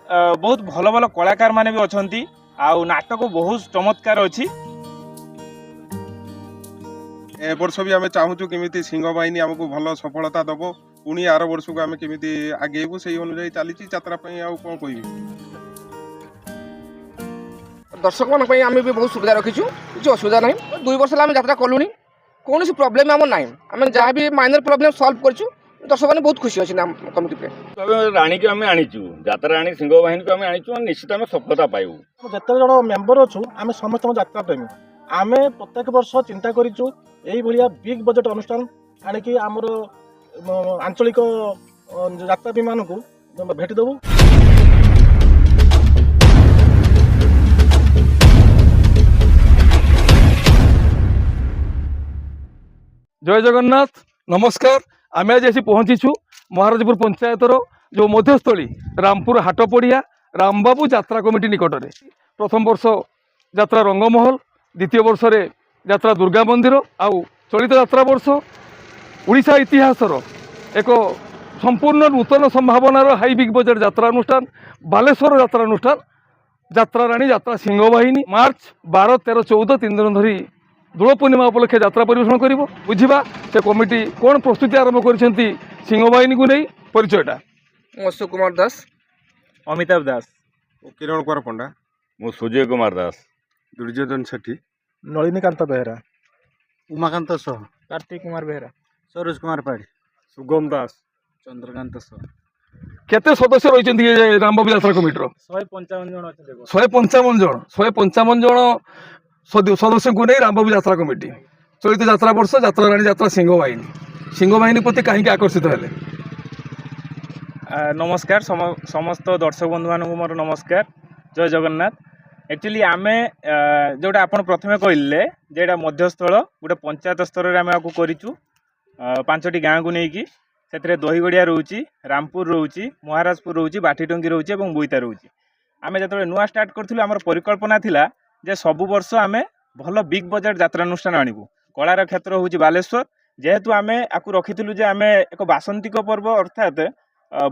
बहुत भल भल कलाकार माने भी अछंती आउ नाटक बहुत चमत्कार अछि। ए वर्ष भी आम चाहूँ केमी सिंह बाहिनी आमको भल सफलता दब पुणी आर वर्ष को आम केमी आगेबू से अनुजाई चली यात्रा कौन कह दर्शक मान आम भी बहुत सुविधा रखीचु किसी असुविधा ना 2 वर्ष आम यात्रा कलुनी कौन प्रोब्लेम आम ना आम जहाँ भी माइनर प्रोब्लेम सल्व कर दर्शक मैंने बहुत खुशी अच्छे कमिटी पे राणी को आम आनीचु यात्रा राणी सिंह बाहिनी को आम आनीचु निश्चित आम सफलता पाइबू। जिते जन मेम्बर अच्छु आम समस्त यात्रा प्रेमी आम प्रत्येक वर्ष चिंता करूँ यही बिग बजेट अनुष्ठान आणिकी आमर आंचलिक यात्रावी मानक भेट देवु। जय जगन्नाथ नमस्कार। आम आज आसी पहुँचीचु महाराजपुर पंचायतर जो मध्यस्थली रामपुर हाट पड़िया रामबाबू यात्रा कमिटी निकट में प्रथम वर्ष यात्रा रंगमहल द्वितीय वर्ष रे यात्रा दुर्गा मंदिर आउ चलित यात्रा वर्ष ओडिशा इतिहासर एक संपूर्ण नूतन संभावनार हाई बिग बजेट यात्रा अनुष्ठान बालेश्वर यात्रा अनुष्ठान यात्रा राणी यात्रा सिंह बाहिनी मार्च 12, 13, 14 3 दिन धरी दोल पूर्णिमा उपलक्षे यात्रा परिवेषण कर बुझा से कमिटी कौन प्रस्तुति आरंभ कर सिंह बाहिनी को नहीं परिचयटा अशोक कुमार दास अमिताभ दास किरण कुमार पंडा मु सुजय कुमार दास दुर्योधन सेठी नलिनीकांत बेहरा उमाकांत सह कार्तिक कुमार बेहरा सरोज कुमार पाड़ी सुगम दास चंद्रकांत सह केते सदस्य रही रामबाबू यात्रा कमिटी 155 जन अछि। 155 जन सदस्य को नहीं रामबाबू यात्रा कमिटी चलित यात्रा वर्ष यात्रा राणी यात्रा सिंह बाहिनी प्रति कहीं आकर्षित हेले। नमस्कार समस्त दर्शक बंधु मानक मोर नमस्कार जय जगन्नाथ। एक्चुअली आमे जोटा आपण प्रथमे कहले जेटा मध्यस्थल गोटे पंचायत स्तर रे आमे आकु करिचु 5टी गाँ को लेकिन से दहीगड़िया रोची रामपुर रोची महाराजपुर रोची बाटीटंगी रोची और बोईता रोची। आमे जो नुआ स्टार्ट करूँ आम परिकल्पना थिला जे सबु वर्ष आमे भल बिग बजेट यात्रानुष्ठान आणबू कलार क्षेत्र हूँ बालेश्वर जेहेतु आमे आकु रखिथिलु जे आमे एक बासंतिक पर्व अर्थात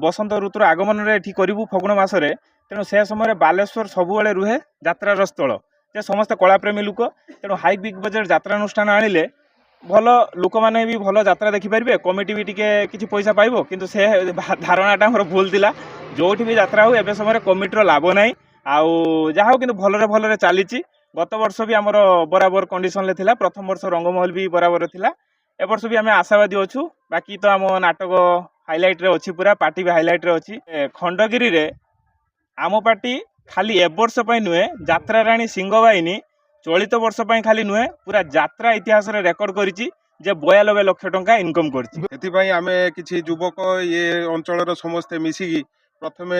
बसंत ऋतुर आगमन रे एठी करिवु फगुण मासरे तेणु से समय बालेश्वर सबुबले रुहे यात्रार स्थल जे समस्त कलाप्रेमी लोक तेणु हाई बिग बजेट यात्रानुष्ठान आनिले भल लोक मैंने भी भल यात्रा देखिपारे कमिटी भी टिके किसी पैसा पाइबो किंतु से धारणाटा मोर भूल थिला जोठी भी यात्रा हो एबे समय कमिटीर लाभ नाही आउ जहा हो किंतु भलरे भलरे चली गत वर्ष भी आमर बराबर कंडीशन ले थिला प्रथम वर्ष रंगमहल भी बराबर थिला ए वर्ष भी आम आशावादी अच्छु बाकी तो आम नाटक हाइलाइट रे अच्छी पूरा पार्टी भी हाइलाइट रे अच्छी खंडगिरी रे आम पार्टी खाली ए वर्ष नुहे यात्रा राणी सिंह बाहिनी चलित वर्ष खाली नुहे पूरा यात्रा इतिहास रे रेकर्ड करिछि जे 92 लाख टंका इनकम करछि। आम किसी युवक ये अंचल समस्ते मिसिकी प्रथमे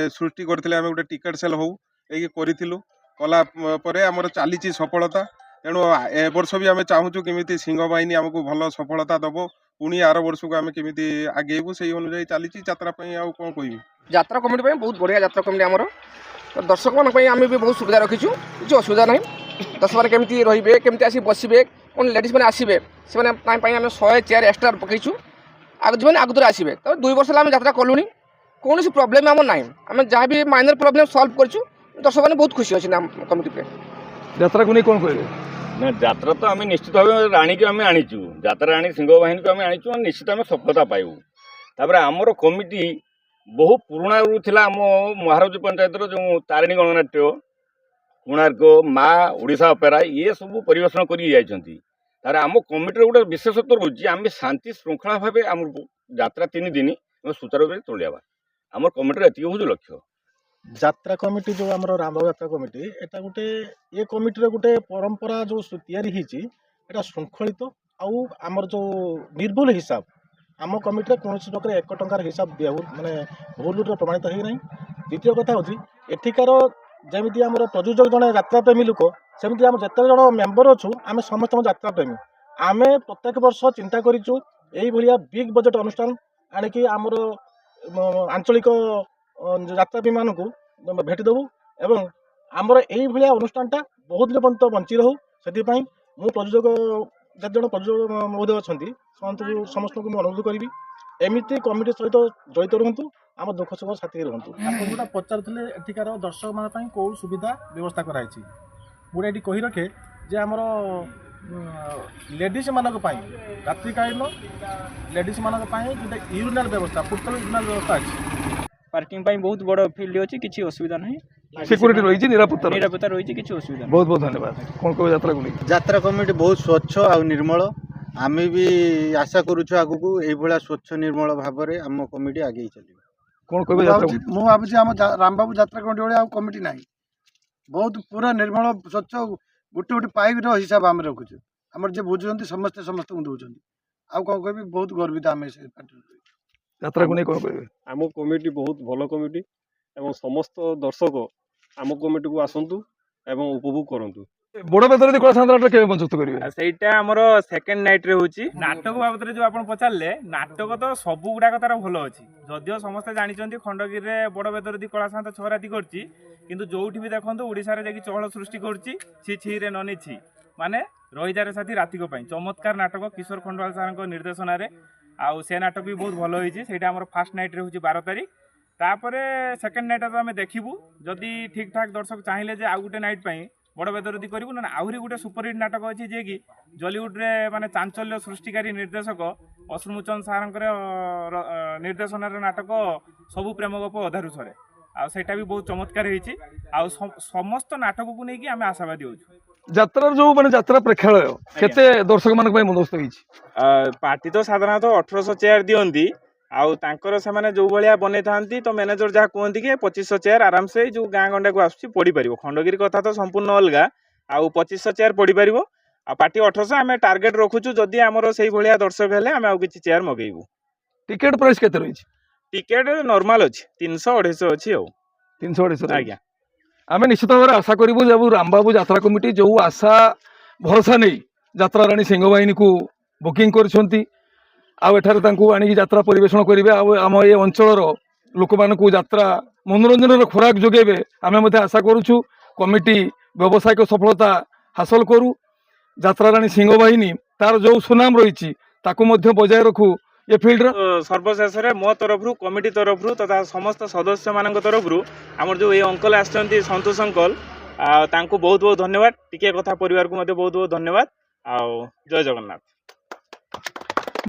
सृष्टि करथिले आम गोटे टिकेट सेल हो करूँ कला आमर चली सफलता तेणु ए वर्ष भी आम चाहूँ केमी सिंह बाहिनी आमको भल सफलता दब पुणी आर वर्ष को आम केमी आगेबू से अनुजाई चली यात्रा कौन कह यात्रा कमिटी बहुत बढ़िया यात्रा कमिटी आमर दर्शक मान आम भी बहुत सुविधा रखीचु किसी असुविधा ना दर्शक मैंने केमती रे केमती आसी बसबे कौन लेडीज मैंने आसबे से आम 100 चेयर एक्सट्रा पकईचु जो आगुरी आसबे तो 2 वर्ष आम यात्रा कलुनी कौन प्रोब्लेम आम ना आम जहाँ भी माइनर प्रोब्लेम सल्व कर दर्शक मैंने बहुत खुशी अच्छे कमिटी पे यात्रा को नहीं कौन कहले ना यात्रा तो आम निश्चित भाव राणी को आम आनीचु यात्रा राणी सिंह बाहिनी को आम आनीचु निश्चित आम सफलता पाइबू। तापर आमर कमिटी बहु पुराणा रू आम महाराज पंचायत जो तारिणी गणनाट्य कोणार्क माँ ओडिशा अपेरा ये सब परिवेषण कर आम कमिटी गोटे विशेषत्व रोचे आम शांति श्रृंखला भाव आम यात्रा 3 दिन सुचारू रूप चलवा आम कमिटी एति हूँ लक्ष्य। यात्रा कमिटी जो आम रामबाबू यात्रा कमिटी एटा गोटे ये कमिटी गोटे परंपरा जो तैयारी श्रृंखलित आउ आमर जो निर्भुल हिसाब आम कमिटी कौन प्रकार 1 टंकार हिसाब दिया माने भूल प्रमाणित होना। द्वितीय कथा हूँ एठिकार जमी आम प्रयोजक जड़े यात्राप्रेमी लोक सेमती आम जिते जन मेम्बर अच्छु आम समस्त यात्राप्रेमी आम प्रत्येक वर्ष चिंता करूँ यही बिग बजेट अनुष्ठान आणिकी आमर आंचलिक यात्रावी मानक भेट देवु एवं आमर यही अनुष्ठानटा बहुत दिन पर्यंत बंची रहू से मु प्रयोजक जन प्रयोजक महोदय अच्छा समस्त को अनुरोध करी एमती कमिटी सहित जड़ित रुहतु ଆମ ଦୁଃଖ ସୁଖ ସାଥିରେ ରୁହନ୍ତୁ। ଆପଣ ଯେଉଁଟା ପଚାରୁଥିଲେ ଏଠିକାର ଦର୍ଶକମାନଙ୍କ ପାଇଁ କେଉଁ ସୁବିଧା ବ୍ୟବସ୍ଥା କରାଯାଇଛି, ମୁଁ ଏଠି କହି ରଖେ ଯେ ଆମର ଲେଡ଼ିଜ୍ମାନଙ୍କ ପାଇଁ ରାତ୍ରିକାଳୀନ ଲେଡ଼ିଜ୍ମାନଙ୍କ ପାଇଁ ଗୋଟେ ୟୁରିନାଲ୍ ବ୍ୟବସ୍ଥା, ପୂର୍ତ୍ତକ ୟୁରିନାଲ୍ ବ୍ୟବସ୍ଥା ଅଛି। ପାର୍କିଂ ପାଇଁ ବହୁତ ବଡ଼ ଫିଲ୍ଡ ଅଛି, କିଛି ଅସୁବିଧା ନାହିଁ। ସିକ୍ୟୁରିଟି ରହିଛି, ନିରାପତ୍ତା ରହିଛି। ନିରାପତ୍ତା ରହିଛି, କିଛି ଅସୁବିଧା ନାହିଁ। ବହୁତ ବହୁତ ଧନ୍ୟବାଦ। କ'ଣ କହିବେ ଯାତ୍ରାକୁ ନେଇ? ଯାତ୍ରା କମିଟି ବହୁତ ସ୍ୱଚ୍ଛ ଆଉ ନିର୍ମଳ। ଆମେ ବି ଆଶା କରୁଛୁ ଆଗକୁ ଏଇଭଳିଆ ସ୍ୱଚ୍ଛ ନିର୍ମଳ ଭାବରେ ଆମ କମିଟି ଆଗେଇ ଚାଲିବ। କ'ଣ କହିବେ ଯାତ୍ରା? ମୁଁ ଭାବୁଛି ଆମ ରାମବାବୁ ଯାତ୍ରା କମିଟି ଭଳିଆ ଆଉ କମିଟି ନାହିଁ। ବହୁତ ପୁରା ନିର୍ମଳ ସ୍ୱଚ୍ଛ, ଗୋଟେ ଗୋଟେ ପାଇପର ହିସାବ ଆମେ ରଖୁଛୁ। ଆମର ଯିଏ ବୁଝୁଛନ୍ତି ସମସ୍ତେ ସମସ୍ତଙ୍କୁ ଦେଉଛନ୍ତି। ଆଉ କ'ଣ କହିବି, ବହୁତ ଗର୍ବିତ ଆମେ ସେ ପାର୍ଟିରୁ। ଯାତ୍ରାକୁ ନେଇ କ'ଣ କହିବେ? ଆମ କମିଟି ବହୁତ ଭଲ କମିଟି ଏବଂ ସମସ୍ତ ଦର୍ଶକ ଆମ କମିଟିକୁ ଆସନ୍ତୁ ଏବଂ ଉପଭୋଗ କରନ୍ତୁ। ବଡ଼ ବେଦରେ କଳା ସାନ୍ତାଳ କେବେ ମଞ୍ଚସ୍ଥ କରିବେ? ସେଇଟା ଆମର ସେକେଣ୍ଡ ନାଇଟ୍ରେ ହେଉଛି। ନାଟକ ବାବଦରେ ଯେଉଁ ଆପଣ ପଚାରିଲେ, ନାଟକ ତ ସବୁ ଗୁଡ଼ାକ ତାର ଭଲ ଅଛି। ଯଦିଓ ସମସ୍ତେ ଜାଣିଛନ୍ତି ଖଣ୍ଡଗିରିରେ ବଡ଼ ବେଦରଦୀ କଳାଶାନ୍ତ ଛଅ ରାତି କରିଛି, କିନ୍ତୁ ଯୋଉଠି ବି ଦେଖନ୍ତୁ ଓଡ଼ିଶାରେ ଯାଇକି ଚହଳ ସୃଷ୍ଟି କରୁଛି। ଛି ଛିରେ ନନି ଛି, ମାନେ ରହିଯାରେ ସାଥୀ ରାତିକ ପାଇଁ ଚମତ୍କାର ନାଟକ କିଶୋର ଖଣ୍ଡୱାଲ ସାର୍ଙ୍କ ନିର୍ଦ୍ଦେଶନାରେ। ଆଉ ସେ ନାଟକ ବି ବହୁତ ଭଲ ହେଇଛି। ସେଇଟା ଆମର ଫାର୍ଷ୍ଟ ନାଇଟ୍ରେ ହେଉଛି 12 ତାରିଖ। ତାପରେ ସେକେଣ୍ଡ ନାଇଟ୍ରେ ତ ଆମେ ଦେଖିବୁ, ଯଦି ଠିକ୍ ଠାକ୍ ଦର୍ଶକ ଚାହିଁଲେ ଯେ ଆଉ ଗୋଟେ ନାଇଟ୍ ପାଇଁ ବଡ଼ ବେଦରଦୀ କରିବୁ, ନା ଆହୁରି ଗୋଟେ ସୁପରହିଟ୍ ନାଟକ ଅଛି ଯିଏକି ଜଲିଉଡ଼ରେ ମାନେ ଚାଞ୍ଚଲ୍ୟ ସୃଷ୍ଟିକାରୀ ନିର୍ଦ୍ଦେଶକ ଅଶ୍ରୁମୋଚନ ସାର୍ଙ୍କର ନିର୍ଦ୍ଦେଶନାର ନାଟକ ସବୁ ପ୍ରେମ ଗପ ଅଧାରୁ ସରେ। ଆଉ ସେଇଟା ବି ବହୁତ ଚମତ୍କାର ହେଇଛି। ଆଉ ସମସ୍ତ ନାଟକକୁ ନେଇକି ଆମେ ଆଶାବାଦୀ ହେଉଛୁ। ଯାତ୍ରାର ଯେଉଁ ମାନେ ଯାତ୍ରା ପ୍ରେକ୍ଷାଳୟ କେତେ ଦର୍ଶକମାନଙ୍କ ପାଇଁ ବନ୍ଦୋବସ୍ତ ହେଇଛି? ପାର୍ଟି ତ ସାଧାରଣତଃ 1800 ଚେୟାର ଦିଅନ୍ତି। ଆଉ ତାଙ୍କର ସେମାନେ ଯେଉଁ ଭଳିଆ ବନେଇଥାନ୍ତି, ତ ମ୍ୟାନେଜର ଯାହା କୁହନ୍ତି କି 2500 ଚେୟାର ଆରାମସେ ଯେଉଁ ଗାଁ ଗଣ୍ଡାକୁ ଆସୁଛି ପଡ଼ିପାରିବ। ଖଣ୍ଡଗିରି କଥା ତ ସମ୍ପୂର୍ଣ୍ଣ ଅଲଗା। ଆଉ 2500 ଚେୟାର ପଡ଼ିପାରିବ। ଆଉ ପାର୍ଟି 1800 ଆମେ ଟାର୍ଗେଟ ରଖୁଛୁ, ଯଦି ଆମର ସେଇ ଭଳିଆ ଦର୍ଶକ ହେଲେ ଆମେ ଆଉ କିଛି ଚେୟାର ମଗେଇବୁ। ଟିକେଟ୍ ପ୍ରାଇସ୍ କେତେ ରହିଛି? ଟିକେଟ୍ ନର୍ମାଲ ଅଛି, 300 250 ଅଛି। ଆଉ 300 250? ଆଜ୍ଞା। ଆମେ ନିଶ୍ଚିତ ଭାବରେ ଆଶା କରିବୁ ଯେ ରାମବାବୁ ଯାତ୍ରା କମିଟି ଯେଉଁ ଆଶା ଭରସା ନେଇ ଯାତ୍ରା ରାଣୀ ସିଂହବାହିନୀକୁ ବୁକିଂ କରିଛନ୍ତି, ଆଉ ଏଠାରେ ତାଙ୍କୁ ଆଣିକି ଯାତ୍ରା ପରିବେଷଣ କରିବେ, ଆଉ ଆମ ଏ ଅଞ୍ଚଳର ଲୋକମାନଙ୍କୁ ଯାତ୍ରା ମନୋରଞ୍ଜନର ଖୋରାକ ଯୋଗାଇବେ, ଆମେ ମଧ୍ୟ ଆଶା କରୁଛୁ। କମିଟି ବ୍ୟବସାୟିକ ସଫଳତା ହାସଲ କରୁ। ଯାତ୍ରା ରାଣୀ ସିଂହବାହିନୀ ତାର ଯେଉଁ ସୁନାମ ରହିଛି ତାକୁ ମଧ୍ୟ ବଜାୟ ରଖୁ। ଏ ଫିଲ୍ଡର ସର୍ବଶେଷରେ ମୋ ତରଫରୁ, କମିଟି ତରଫରୁ ତଥା ସମସ୍ତ ସଦସ୍ୟମାନଙ୍କ ତରଫରୁ ଆମର ଯେଉଁ ଏ ଅଙ୍କଲ ଆସିଛନ୍ତି ସନ୍ତୋଷ ଅଙ୍କଲ, ତାଙ୍କୁ ବହୁତ ବହୁତ ଧନ୍ୟବାଦ। ଟିକେ କଥା ପରିବାରକୁ ମଧ୍ୟ ବହୁତ ବହୁତ ଧନ୍ୟବାଦ। ଆଉ ଜୟ ଜଗନ୍ନାଥ।